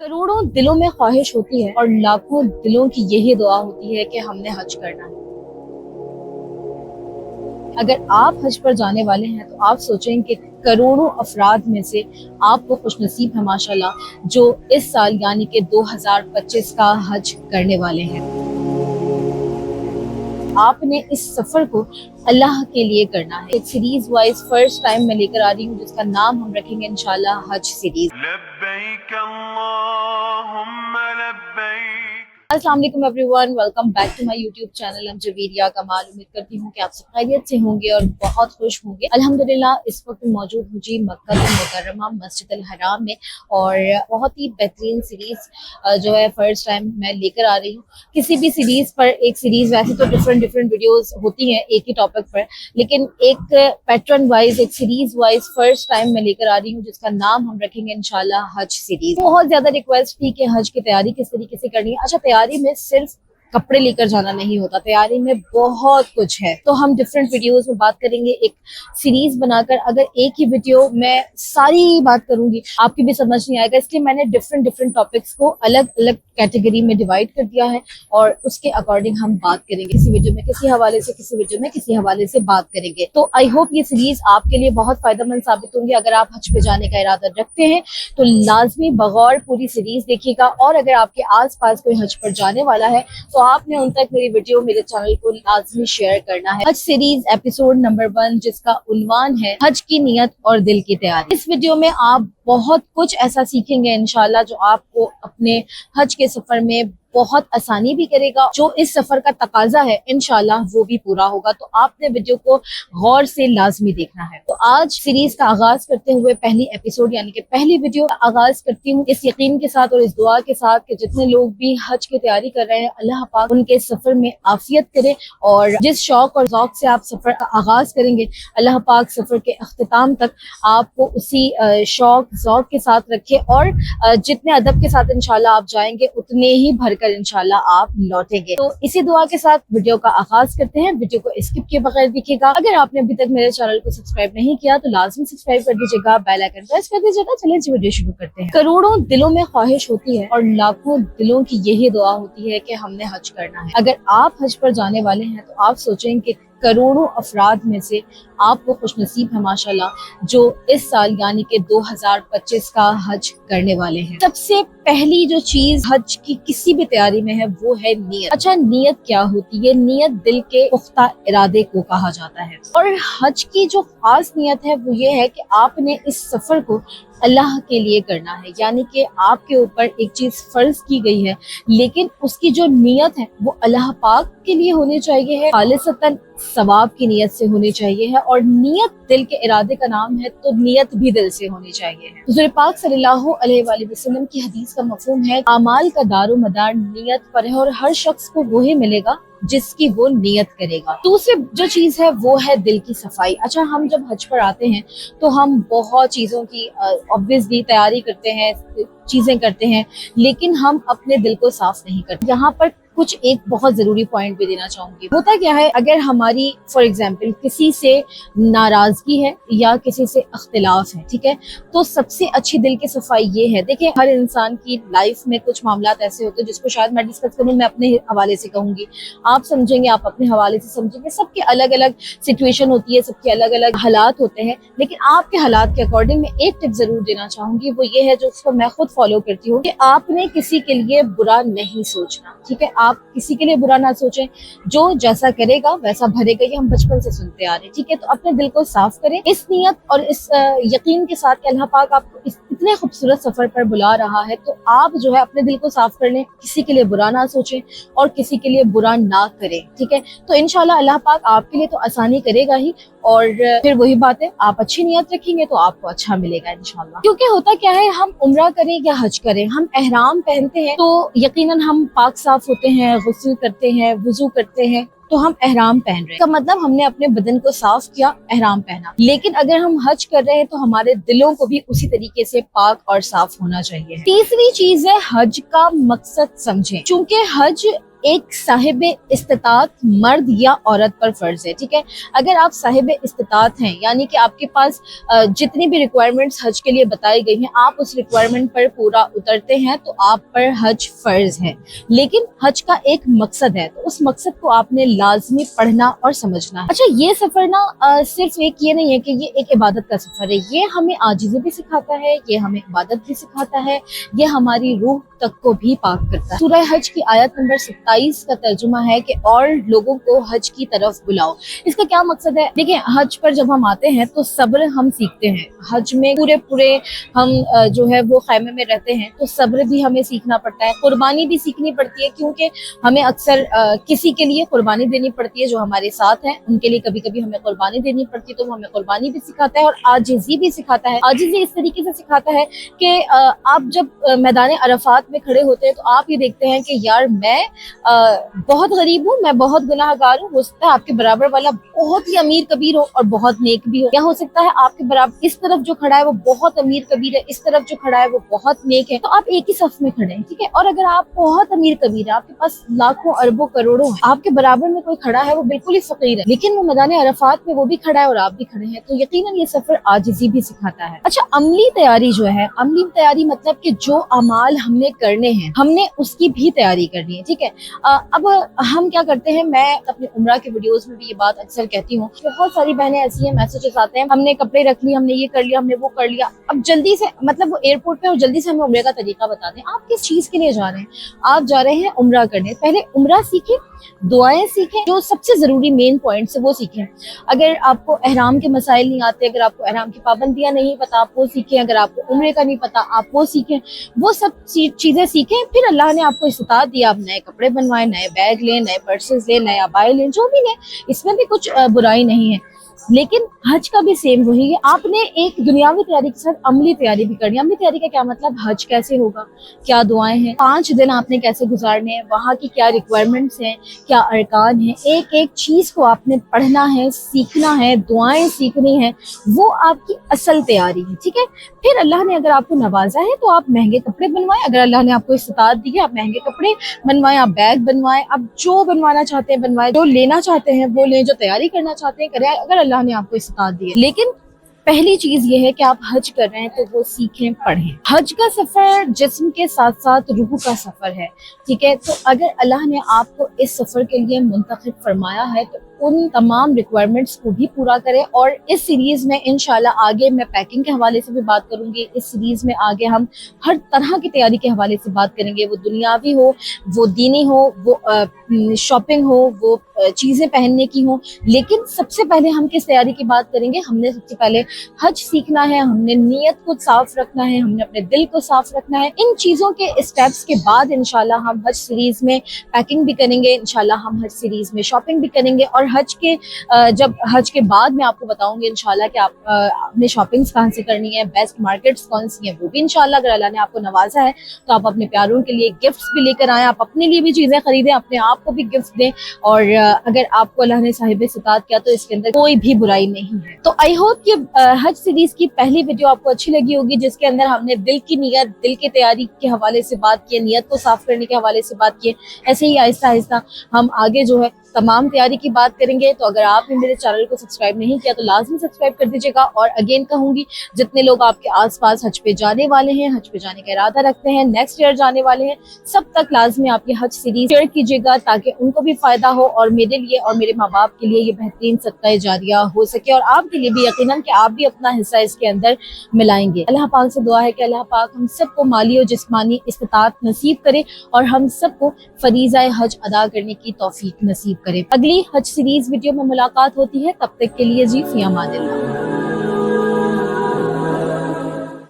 करोड़ों दिलों में ख्वाहिश होती है और लाखों दिलों की यही दुआ होती है कि हमने हज करना है। अगर आप हज पर जाने वाले हैं तो आप सोचें कि करोड़ों अफराद में से आप वो खुशनसीब हैं माशाल्लाह जो इस साल यानी कि 2025 का हज करने वाले हैं। आपने इस सफर को अल्लाह के लिए करना है। एक सीरीज वाइज फर्स्ट टाइम मैं लेकर आ रही हूँ जिसका नाम हम रखेंगे इंशाल्लाह हज सीरीज। लब्बैक अल्लाहुम्मा लब्बैक। अस्सलाम वालेकुम everyone, welcome back to my YouTube channel Javeria Kamal. उम्मीद करती हूँ कि आप सब खैरियत से होंगे और बहुत खुश होंगे। अल्हम्दुलिल्लाह इस वक्त मौजूद हूँ जी मक्का मुकर्रमा मस्जिद अल हराम में और बहुत ही बेहतरीन सीरीज जो है फर्स्ट टाइम मैं लेकर आ रही हूँ। किसी भी सीरीज पर एक सीरीज वैसे तो डिफरेंट वीडियोस होती हैं एक ही टॉपिक पर, लेकिन एक पैटर्न वाइज एक सीरीज वाइज फर्स्ट टाइम मैं लेकर आ रही हूँ जिसका नाम हम रखेंगे इंशाल्लाह हज सीरीज। बहुत ज्यादा रिक्वेस्ट थी कि हज की तैयारी किस तरीके से करनी है। अच्छा, तैयारी में सिर्फ कपड़े लेकर जाना नहीं होता, तैयारी में बहुत कुछ है। तो हम डिफरेंट वीडियोस में बात करेंगे, एक सीरीज बनाकर। अगर एक ही वीडियो में सारी बात करूंगी आपकी भी समझ नहीं आएगा, इसलिए मैंने डिफरेंट टॉपिक्स को अलग अलग कैटेगरी में डिवाइड कर दिया है और उसके अकॉर्डिंग हम बात करेंगे। किसी वीडियो में किसी हवाले से, किसी वीडियो में किसी हवाले से बात करेंगे। तो आई होप ये सीरीज आपके लिए बहुत फायदेमंद साबित होंगी। अगर आप हज पे जाने का इरादा रखते हैं तो लाजमी बगौर पूरी सीरीज देखिएगा, और अगर आपके आस पास कोई हज पर जाने वाला है तो आपने उन तक मेरी वीडियो मेरे चैनल को लाजमी शेयर करना है। हज सीरीज एपिसोड नंबर 1 जिसका उन्वान है हज की नियत और दिल की तैयारी। इस वीडियो में आप बहुत कुछ ऐसा सीखेंगे इंशाल्लाह जो आपको अपने हज के सफर में बहुत आसानी भी करेगा। जो इस सफर का तकाजा है इंशाल्लाह वो भी पूरा होगा। तो आपने वीडियो को गौर से लाजमी देखना है। तो आज सीरीज का आगाज करते हुए पहली एपिसोड यानी कि पहली वीडियो का आगाज करती हूँ इस यकीन के साथ और इस दुआ के साथ कि जितने लोग भी हज की तैयारी कर रहे हैं अल्लाह पाक उनके सफर में आफियत करे, और जिस शौक और ज़ौक से आप सफर का आगाज करेंगे अल्लाह पाक सफर के अख्तिताम तक आपको उसी शौक ज़ौक के साथ रखे, और जितने अदब के साथ इंशाल्लाह आप जाएंगे उतने ही भरकर इंशाल्लाह आप लौटेंगे। तो इसी दुआ के साथ वीडियो का आगाज करते हैं। वीडियो को स्किप किए बगैर देखिएगा। अगर आपने अभी तक मेरे चैनल को सब्सक्राइब नहीं किया तो लाजमी सब्सक्राइब कर दीजिएगा, बेल आइकन प्रेस कर दीजिएगा। चलिए जी वीडियो शुरू करते हैं। करोड़ों दिलों में ख्वाहिश होती है और लाखों दिलों की यही दुआ होती है कि हमने हज करना है। अगर आप हज पर जाने वाले हैं तो आप सोचें कि करोड़ों अफराद में से आप वो खुशनसीब हैं माशाल्लाह जो इस साल यानी कि 2025 का हज करने वाले हैं। सबसे पहली जो चीज हज की किसी भी तैयारी में है वो है नियत। अच्छा, नियत क्या होती है? नियत दिल के पुख्ता इरादे को कहा जाता है, और हज की जो खास नियत है वो ये है कि आपने इस सफर को अल्लाह के लिए करना है। यानी कि आपके ऊपर एक चीज फर्ज की गई है लेकिन उसकी जो नियत है वो अल्लाह पाक के लिए होनी चाहिए है, खालिसतन सवाब की नियत से होनी चाहिए है। और नियत दिल के इरादे का नाम है तो नियत भी दिल से होनी चाहिए है। हुज़ूर पाक सल्लल्लाहु अलैहि वसल्लम की हदीस का मफ़हूम है अमाल का दारो मदार नियत पर है और हर शख्स को वही मिलेगा जिसकी वो नियत करेगा। दूसरी जो चीज है वो है दिल की सफाई। अच्छा, हम जब हज पर आते हैं तो हम बहुत चीजों की ऑब्वियसली तैयारी करते हैं, चीजें करते हैं, लेकिन हम अपने दिल को साफ नहीं करते। यहाँ पर कुछ एक बहुत जरूरी पॉइंट भी देना चाहूंगी। होता क्या है, अगर हमारी फॉर एग्जाम्पल किसी से नाराजगी है या किसी से अख्तिलाफ है, ठीक है, तो सबसे अच्छी दिल की सफाई ये है। देखिए, हर इंसान की लाइफ में कुछ मामलात ऐसे होते हैं जिसको शायद मैं डिस्कस करूँ, मैं अपने हवाले से कहूंगी, आप समझेंगे, आप अपने हवाले से समझेंगे। सबके अलग अलग सिचुएशन होती है, सबके अलग अलग हालात होते हैं, लेकिन आपके हालात के अकॉर्डिंग मैं एक टिप जरूर देना चाहूंगी, वो ये है जो उसको मैं खुद फॉलो करती हूँ कि आपने किसी के लिए बुरा नहीं सोचना। ठीक है, आप किसी के लिए बुरा ना सोचें, जो जैसा करेगा वैसा भरेगा, ये हम बचपन से सुनते आ रहे हैं। ठीक है, तो अपने दिल को साफ करें इस नियत और इस यकीन के साथ कि अल्लाह पाक आपको इतने खूबसूरत सफर पर बुला रहा है, तो आप जो है अपने दिल को साफ कर लें, किसी के लिए बुरा ना सोचें और किसी के लिए बुरा ना करें। ठीक है, तो इंशाल्लाह अल्लाह पाक आपके लिए तो आसानी करेगा ही, और फिर वही बात है, आप अच्छी नियत रखेंगे तो आपको अच्छा मिलेगा इंशाल्लाह। क्योंकि होता क्या है, हम उम्रा करें या हज करें, हम एहराम पहनते हैं तो यकीनन हम पाक साफ होते हैं, गुस्ल करते हैं, वुजू करते हैं, तो हम एहराम पहन रहे हैं। इसका मतलब हमने अपने बदन को साफ किया, एहराम पहना। लेकिन अगर हम हज कर रहे हैं तो हमारे दिलों को भी उसी तरीके से पाक और साफ होना चाहिए। तीसरी चीज है हज का मकसद समझें। चूंकि हज एक साहिब इस्तिताअत मर्द या औरत पर फर्ज है, ठीक है। अगर आप साहिब इस्तिताअत हैं, यानी कि आपके पास जितनी भी रिक्वायरमेंट्स हज के लिए बताई गई हैं, आप उस रिक्वायरमेंट पर पूरा उतरते हैं तो आप पर हज फर्ज है। लेकिन हज का एक मकसद है, तो उस मकसद को आपने लाजमी पढ़ना और समझना है। अच्छा, ये सफर ना सिर्फ एक ये नहीं है कि ये एक इबादत का सफर है, ये हमें आजिज़ी भी सिखाता है, ये हमें इबादत भी सिखाता है, ये हमारी रूह तक को भी पाक करता है। सूरह हज की आयत नंबर 27 का तर्जुमा है कि और लोगों को हज की तरफ बुलाओ। इसका क्या मकसद है? देखिए, हज पर जब हम आते हैं तो सब्र हम सीखते हैं। हज में पूरे हम जो है वो खैमे में रहते हैं, तो सब्र भी हमें सीखना पड़ता है, कुर्बानी भी सीखनी पड़ती है, क्योंकि हमें अक्सर किसी के लिए कुर्बानी देनी पड़ती है जो हमारे साथ हैं, उनके लिए कभी कभी हमें कुर्बानी देनी पड़ती है, तो वो हमें कुर्बानी भी सिखाता है और आजिज़ी भी सिखाता है। आजिज़ी इस तरीके से सिखाता है कि आप जब मैदान अरफात में खड़े होते हैं तो आप ये देखते हैं कि यार मैं बहुत गरीब हूँ, मैं बहुत गुनाहगार हूँ। हो सकता है आपके बराबर वाला बहुत ही अमीर कबीर हो और बहुत नेक भी हो, या हो सकता है आपके बराबर इस तरफ जो खड़ा है वो बहुत अमीर कबीर है, इस तरफ जो खड़ा है वो बहुत नेक है, तो आप एक ही सफ में खड़े हैं, ठीक है। और अगर आप बहुत अमीर कबीर है, आपके पास लाखों अरबों करोड़ों है, आपके बराबर में कोई खड़ा है वो बिल्कुल ही फकीर है, लेकिन वो मैदान अरफात में वो भी खड़ा है और आप भी खड़े हैं, तो यकीनन ये सफर आजिज़ी भी सिखाता है। अच्छा, अमली तैयारी जो है, अमली तैयारी मतलब कि जो अमाल हमने करने हैं, हमने उसकी भी तैयारी करनी है, ठीक है। अब हम क्या करते हैं, मैं अपने उम्रा के वीडियोस में भी ये बात अक्सर कहती हूँ, बहुत सारी बहनें ऐसी हैं, मैसेजेस आते हैं, हमने कपड़े रख लिए, हमने ये कर लिया, हमने वो कर लिया, अब जल्दी से मतलब वो एयरपोर्ट पे और जल्दी से हमें उम्रे का तरीका बता दें। आप किस चीज के लिए जा रहे हैं? आप जा रहे हैं उम्रा करने, पहले उम्रा सीखें, दुआएं सीखें, जो सबसे जरूरी मेन पॉइंट्स है वो सीखें। अगर आपको एहराम के मसाइल नहीं आते, अगर आपको एहराम की पाबंदियां नहीं पता, आप वो सीखें। अगर आपको उम्रे का नहीं पता, आप वो सीखें। वो सब चीजें सीखें, फिर अल्लाह ने आपको इस्तिताअत दिया, आप नए कपड़े बनवाएं, नए बैग लें, नए पर्सेस लें, नए अबाए लें, जो भी लें, इसमें भी कुछ बुराई नहीं है। लेकिन हज का भी सेम वही है, आपने एक दुनियावी तैयारी के साथ अमली तैयारी भी करनी है। अमली तैयारी का क्या मतलब? हज कैसे होगा, क्या दुआएं हैं, 5 दिन आपने कैसे गुजारने हैं, वहाँ की क्या रिक्वायरमेंट्स हैं, क्या अरकान हैं, एक एक चीज को आपने पढ़ना है, सीखना है, दुआएं सीखनी है, वो आपकी असल तैयारी है, ठीक है। फिर अल्लाह ने अगर आपको नवाजा है तो आप महंगे कपड़े बनवाएं, अगर अल्लाह ने आपको इस्तिताअत दी है आप महंगे कपड़े बनवाएं, आप बैग बनवाएं, आप जो बनवाना चाहते हैं बनवाएं, जो लेना चाहते हैं वो लें, जो तैयारी करना चाहते हैं करें, अगर अल्लाह ने आपको इस्तिताअत दी है। लेकिन पहली चीज ये है कि आप हज कर रहे हैं तो वो सीखें, पढ़ें। हज का सफर जिस्म के साथ साथ रूह का सफर है, ठीक है। तो अगर अल्लाह ने आपको इस सफर के लिए मुंतखब फरमाया है तो उन तमाम रिक्वायरमेंट्स को भी पूरा करें। और इस सीरीज में इंशाल्लाह आगे मैं पैकिंग के हवाले से भी बात करूंगी। इस सीरीज में आगे हम हर तरह की तैयारी के हवाले से बात करेंगे, वो दुनियावी हो, वो दीनी हो, वो शॉपिंग हो, वो चीजें पहनने की हो। लेकिन सबसे पहले हम किस तैयारी की बात करेंगे? हमने सबसे पहले हज सीखना है, हमने नीयत को साफ रखना है, हमने अपने दिल को साफ रखना है। इन चीजों के स्टेप्स के बाद इंशाल्लाह हम हज सीरीज में पैकिंग भी करेंगे, इंशाल्लाह हम हज सीरीज में शॉपिंग भी करेंगे। और हज के जब हज के बाद मैं आपको बताऊंगी इंशाल्लाह कि आप अपने शॉपिंग्स कहाँ से करनी है, बेस्ट मार्केट्स कौन सी हैं, वो भी इंशाल्लाह अगर अल्लाह ने आपको नवाजा है तो आप अपने प्यारों के लिए गिफ्ट्स भी लेकर आए, आप अपने लिए भी चीजें खरीदें, अपने आप को भी गिफ्ट दें। और अगर आपको अल्लाह ने साहिब इस्तिताअत किया तो इसके अंदर कोई भी बुराई नहीं है। तो आई होप कि हज सीरीज की पहली वीडियो आपको अच्छी लगी होगी, जिसके अंदर हमने दिल की नियत, दिल की तैयारी के हवाले से बात की, नियत को साफ करने के हवाले से बात की। ऐसे ही आहिस्ता आहिस्ता हम आगे जो है तमाम तैयारी की बात करेंगे। तो अगर आपने मेरे चैनल को सब्सक्राइब नहीं किया तो लाजमी सब्सक्राइब कर दीजिएगा। और अगेन कहूंगी, जितने लोग आपके आसपास हज पे जाने वाले हैं, हज पे जाने का इरादा रखते हैं, नेक्स्ट ईयर जाने वाले हैं, सब तक लाजमी आप ये हज सीरीज शेयर कीजिएगा ताकि उनको भी फायदा हो और मेरे लिए और मेरे माँ बाप के लिए ये बेहतरीन सदका जारिया हो सके, और आपके लिए भी यकीनन कि आप भी अपना हिस्सा इसके अंदर मिलाएंगे। अल्लाह पाक से दुआ है कि अल्लाह पाक हम सबको माली और जिस्मानी इस्तिताअत नसीब करे और हम सबको फरीज़ाए हज अदा करने की तौफीक नसीब करे। अगली हज सीरीज वीडियो में मुलाकात होती है, तब तक के लिए जी फी अमानिल्लाह।